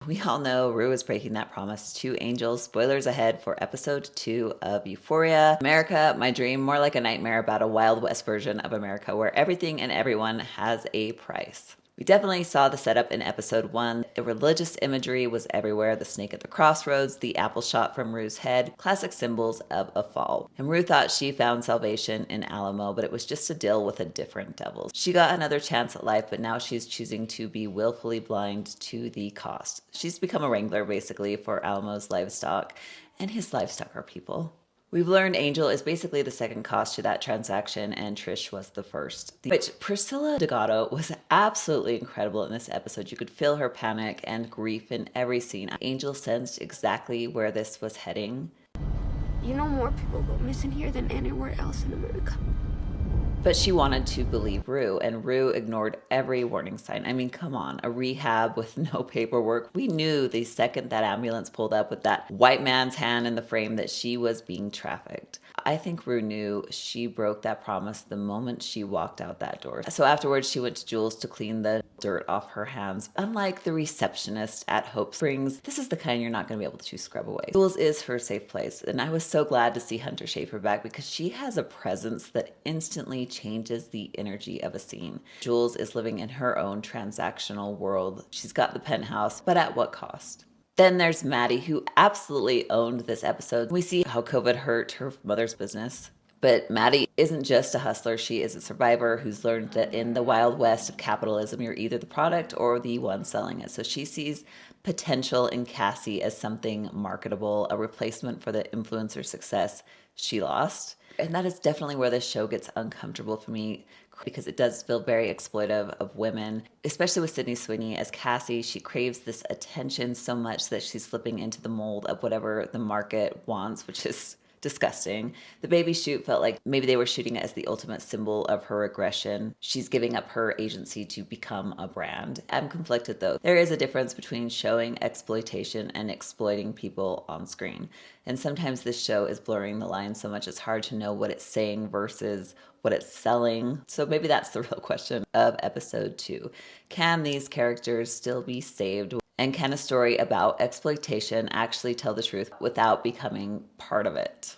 We all know Rue is breaking that promise to Angel. Spoilers ahead for episode 2 of Euphoria. America, my dream, more like a nightmare about a Wild West version of America where everything and everyone has a price. We definitely saw the setup in episode 1. The religious imagery was everywhere. The snake at the crossroads, the apple shot from Rue's head, classic symbols of a fall. And Rue thought she found salvation in Alamo, but it was just a deal with a different devil. She got another chance at life, but now she's choosing to be willfully blind to the cost. She's become a wrangler, basically, for Alamo's livestock, and his livestock are people. We've learned Angel is basically the second cost to that transaction, and Trish was the first. Which Priscilla D'Agato was absolutely incredible in this episode. You could feel her panic and grief in every scene. Angel sensed exactly where this was heading. You know more people go missing here than anywhere else in America. But she wanted to believe Rue, and Rue ignored every warning sign. I mean, come on, a rehab with no paperwork. We knew the second that ambulance pulled up with that white man's hand in the frame that she was being trafficked. I think Rue knew she broke that promise the moment she walked out that door. So afterwards, she went to Jules to clean the dirt off her hands. Unlike the receptionist at Hope Springs, this is the kind you're not going to be able to scrub away. Jules is her safe place, and I was so glad to see Hunter Schafer back because she has a presence that instantly changes the energy of a scene. Jules is living in her own transactional world. She's got the penthouse, but at what cost? Then there's Maddie, who absolutely owned this episode. We see how COVID hurt her mother's business. But Maddie isn't just a hustler. She is a survivor who's learned that in the Wild West of capitalism, you're either the product or the one selling it. So she sees potential in Cassie as something marketable, a replacement for the influencer success she lost. And that is definitely where this show gets uncomfortable for me, because it does feel very exploitive of women, especially with Sydney Sweeney as Cassie. She craves this attention so much that she's slipping into the mold of whatever the market wants, which is disgusting. The baby shoot felt like maybe they were shooting it as the ultimate symbol of her aggression. She's giving up her agency to become a brand. I'm conflicted though. There is a difference between showing exploitation and exploiting people on screen. And sometimes this show is blurring the line so much it's hard to know what it's saying versus what it's selling. So maybe that's the real question of episode 2. Can these characters still be saved? And can a story about exploitation actually tell the truth without becoming part of it?